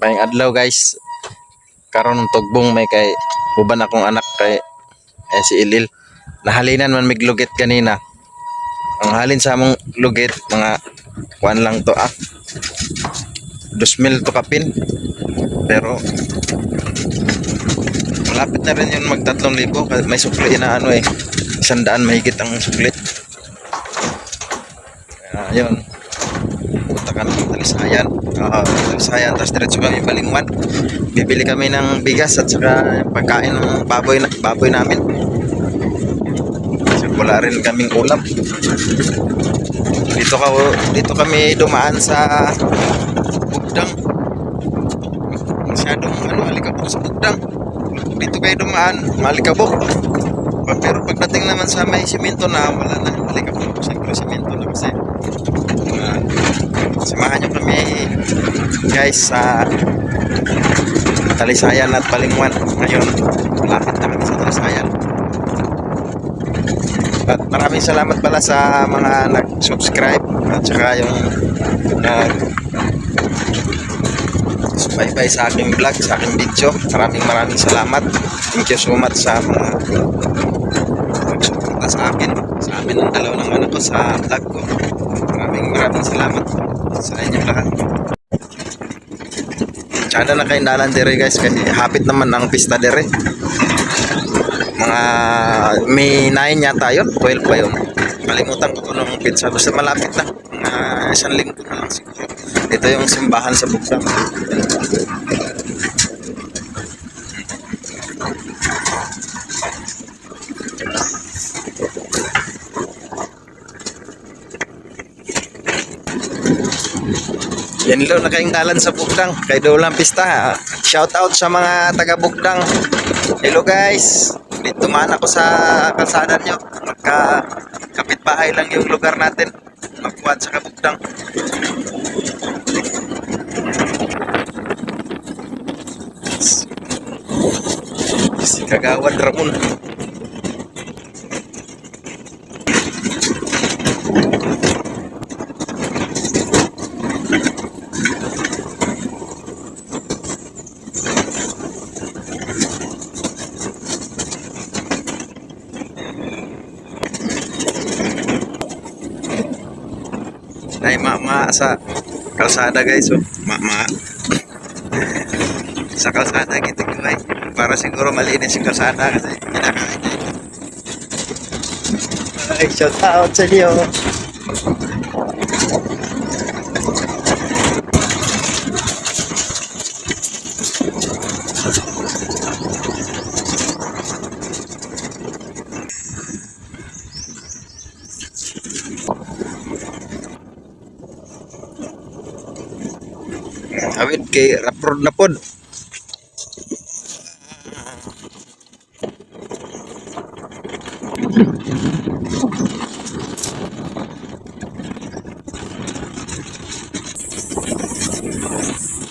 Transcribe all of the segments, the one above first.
Maayong adlaw guys. Karon tugbong may kay uban akong anak kay si Ilil. Nahalinan man miglugit kanina. Ang halin sa among lugit mga kuan lang to 2,000 to kapin. Pero malapit na rin yun mag 3,000 kasi may sukli na 100 mahigit ang sukli. Ayun. Punta kami ng Talisayan. Talisayan, tapos diretso kami Balingwan. Bibili kami ng bigas at saka pagkain ng baboy namin. Kasi wala rin kaming ulam. Dito kami dumaan sa Bugdang. Masyadong alikabok sa Bugdang. Dito kayo dumaan, malikabok. Pero pagdating naman sa may simento na, wala na alikabok. Siyempre simento na kasi. Samahan nyo kami guys sa Talisayan at Balingwan. Ngayon, malapit na kami sa Talisayan. At maraming salamat pala sa mga nag-subscribe at saka yung subaybay sa aking vlog, sa aking video. Maraming salamat. Thank you so much sa mga nagsuporta sa akin ng dalawang anak ko sa vlog ko. Maraming salamat sa inyong lahat. Tsada na kayo dalan dire guys kasi hapit naman ang pista dire. Mga May 9 yata yun, 12 pa yun. Kalimutan ko kung anong pizza. Basta malapit na. Mga 1 linggo na lang siguro. Ito yung simbahan sa Bugdang. Yan lang na kayong dalan sa Bugdang. Kay Daulang Pista. Shout out sa mga taga Bugdang. Hello guys. Dito man ako sa kalsada nyo. Kapitbahay lang yung lugar natin. Magkuhan sa Kabugdang. Si Kagawad Ramon. Ay mama sa kalsada guys, mama sa kalsada gitu guys, para siguro malinis yung kalsada kasi kinakain niya. Ay, shout out sa inyo. Awit kay Raprod na pod.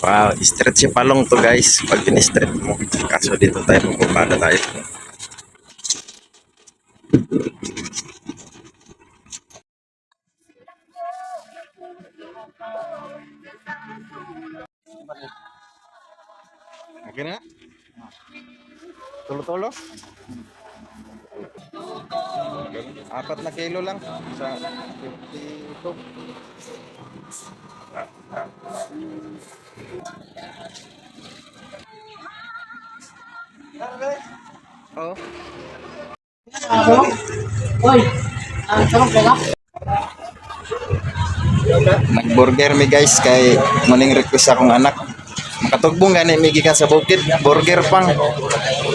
Wow, stretch yung palong to guys. Pag in-stretch mo. Kaso dito tayo magpupada tayo. Okay na? Tulo-tulo? 4 kilo lang sa 52. Oh. Nag-burger mi guys kay muning request akong anak. Makatugbong gani may gikan sa bukid, burger pang.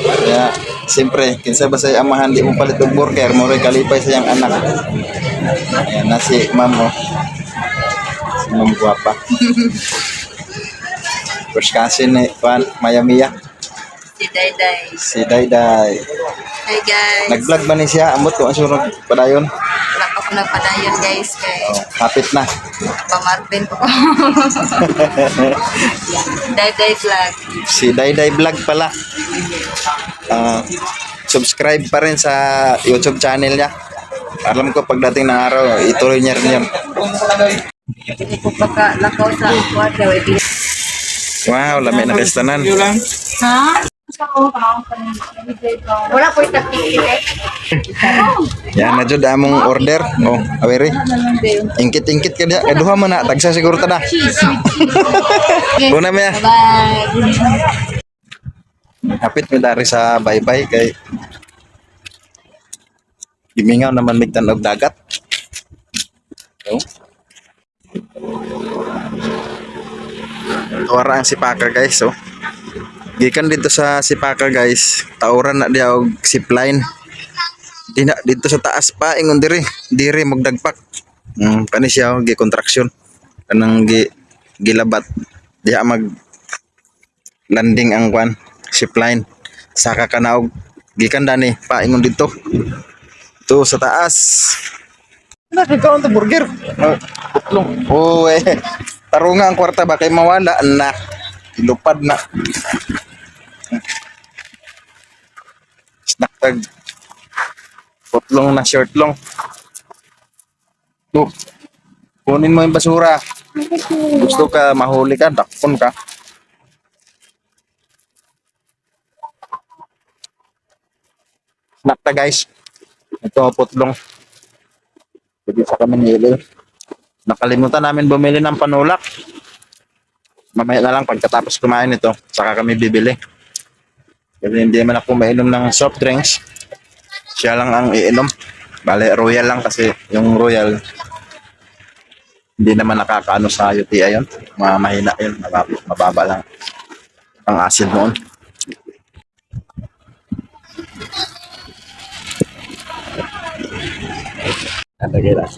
Kaya siyempre kinsa ba say amahan di mo palit og burger, mo ray kalipay sa iyang anak. Ayan na si ma'am mo. Si ma'am guwapa. First cousin ni Mayamiya. Si Dayday. Hi guys. Nag-vlog ba ni siya? Amot ko ang sunod padayon. Wala pa ko nagpadayon guys kay Kapit na. Pamarvin ko. Day vlog. Si Dayday Vlog pala. Subscribe pa rin sa YouTube channel niya. Alam ko pagdating ng araw, ituloy niya rin yun. Hindi ko pagka lakaw sa kwarto. Wow, lami na kastanan. Ha? Wala po yung eh. Yan na jud among order. Oh, awere. Ingkit-ingkit ka diya. Duha man na tagsa siguro ta na. Una mi. Bye. Hapit mi dari sa bye-bye kay gimingaw naman migtan og dagat. Oh. Ora ang Sipaka guys, oh. Gikan dito sa Sipaka guys, tauran na diya og zipline. Di na dito sa taas pa ingon diri magdagpak. Kani siya gi contraction. Kanang gilabat. Diha mag landing ang kwan, zipline. Saka kana og gikan dani pa ingon dito. To sa taas. Nakakaon to burger. Putlong. Oh, tarunga ang kwarta ba kay mawala na. Ilupad na. Snack tag. Putlong na short long. Oh. Kunin mo yung basura. Gusto ka mahuli ka, dakpon ka. Snack ta guys. Ito putlong. Pwede sa kami nili. Nakalimutan namin bumili ng panulak. Mamaya na lang pagkatapos kumain ito, saka kami bibili. Kasi hindi man ako mainom ng soft drinks. Siya lang ang iinom. Bale, Royal lang kasi yung Royal hindi naman nakakaano sa UTI yun. Mahina yun, mababa lang ang acid noon. Lagay lang.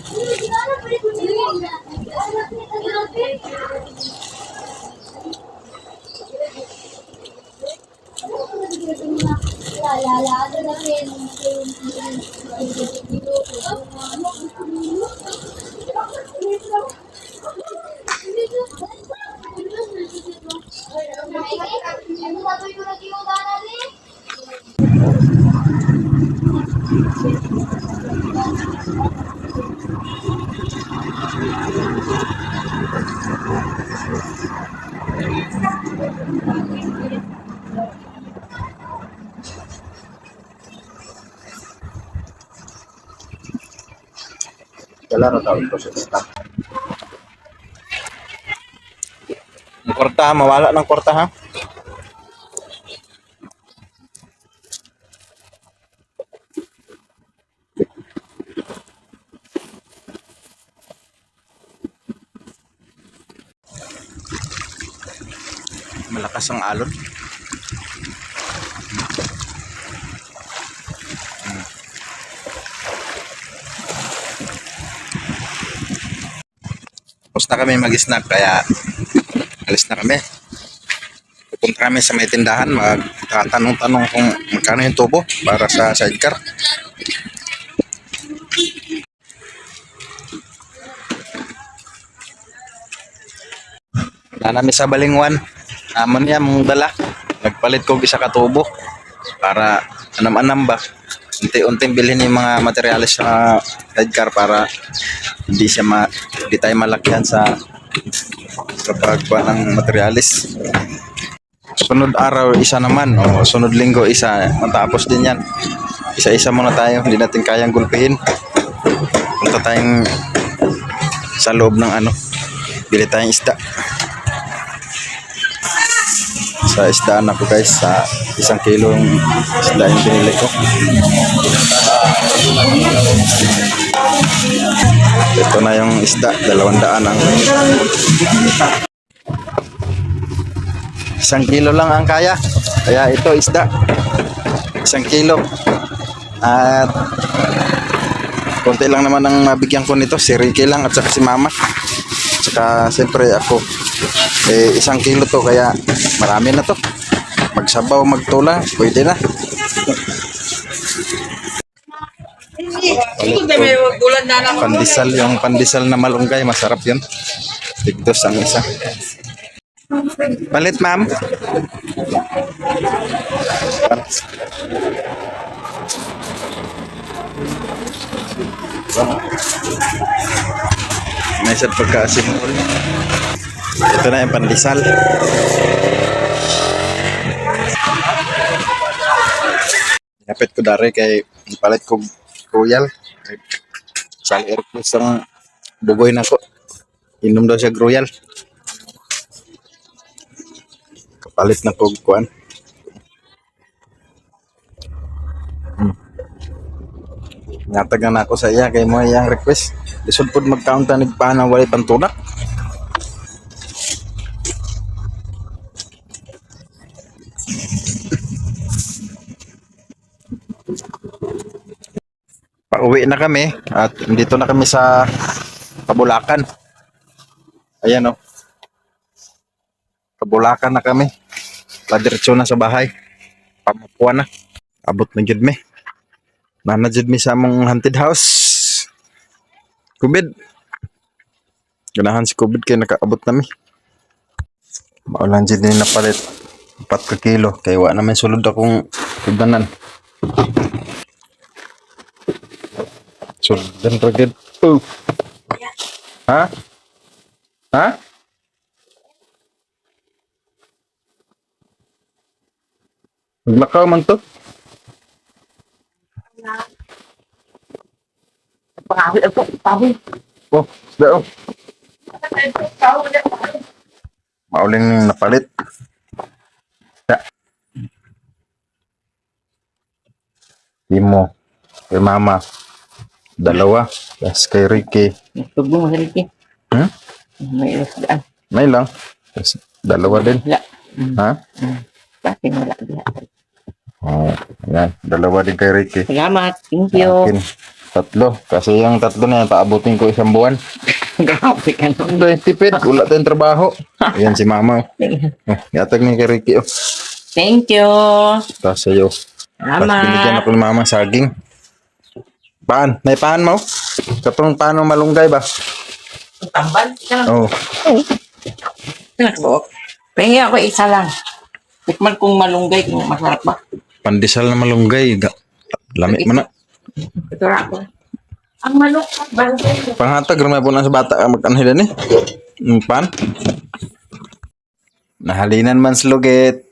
Wala na tawag ko sa stock. Ang kwarta, mawala ng kwarta ha. Malakas ang alon. Tapos na kami mag-snack kaya alis na kami. Pupunta kami sa may tindahan, magtatanong-tanong kung magkano yung tubo para sa sidecar. Wala namin sa balingwan. Naman niya mong dala. Nagpalit ko isa ka tubo para anam-anam ba. Unti-unting bilhin yung mga materyales sa sidecar para hindi tayo malakihan sa pagkuha ng materyales. Sunod araw isa naman o sunod linggo isa, matapos din yan. Isa-isa muna tayo, hindi natin kayang gulpihin. Punta tayong sa loob ng bili tayong isda. Sa isdaan ako guys, sa 1 kilong isda yung binili ko. Ito na yung isda, 200 ang 1 kilo lang ang kaya. Kaya ito isda 1 kilo. At konti lang naman ang mabigyan ko nito, si Ricky lang at saka si Mama. Saka siyempre ako 1 kilo to kaya marami na to. Magsabaw, magtula, pwede na. Pandesal, yung pandesal na malunggay, masarap yun. Tigdos ang isa. Palit, ma'am. May isa't pagkaasim. Ito na yung pandesal. Napit ko dari kay palit ko royal. Sal Aircruz ang bugoy na ko. Inom daw siya royal. Kapalit na ko kuan. Natagan na ako sa iya kay mo iyang request. Lisod pod mag-count na nagpana walay pantunak. Pauwi na kami at dito na kami sa Kabulakan. Ayan o. Kabulakan na kami. Padiretso na sa bahay. Pamupuan na. Abot na jud mi. Nana jud mi sa among haunted house. Kubid. Ganahan si Kubid kay nakaabot na mi. Maulan jud ni napalit 4 ka kilo kay wa naman sulod akong tudanan. Suldan ragid. Ha? Ha? Maglakaw man to. Pangawit ako, pawin. Oh, daw. Mauling napalit. Ya. Timo. Kay mama. Dalawa. Tapos kay Ricky. Tugbo mo sa Ricky. Hmm? May ilasdaan. May lang. Tapos dalawa din. Wala. Ha? Bakit wala diha. Oh, yan. Dalawa din kay Ricky. Salamat. Thank you. Akin. 3. Kasi yung 3 na yan, paabutin ko 1 buwan. Grabe ka no. Hindi, tipid. Wala tayong trabaho. Ayan si mama. Oh, yatag ni kay Ricky. Oh. Thank you. Tapos sa'yo. Tapos binigyan Salamat. ako ni mama saging. Paan? May paan mo? Katong paano malunggay ba? Tambal. Oh. Nakbo. Pengi ako isa lang. Tikman kung malunggay kung masarap ba. Pandesal na malunggay. Lamig mo na. Ito ako. Ang manok balunggay. Panghatag ramay po na sa bata ang magkanhilan eh. Yung pan. Nahalinan man slugit.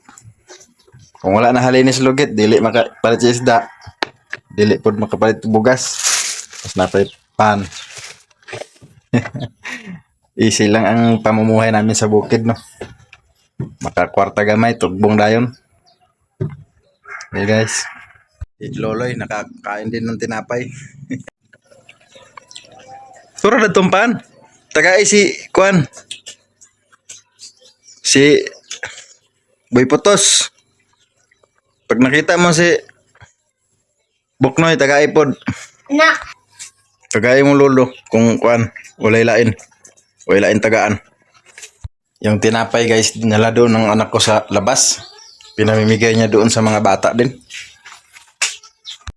Kung wala nahalin ni slugit, dili makapalit sa isda. Dili pod makapalit bugas. Tapos napay pan. Easy lang ang pamumuhay namin sa bukid, no. Makakwarta gamay, tugbong dayon. Hey guys. Si Loloy, nakakain din ng tinapay. Sura na tumpan. Tagay si Kwan. Si Boy Putos. Pag nakita mo si Buknoy, tagay pod. Na. Tagay mo lolo kung Kwan. Walay lain. Walay lain tagaan. Yung tinapay guys, dinala doon ng anak ko sa labas. Pinamimigay niya doon sa mga bata din.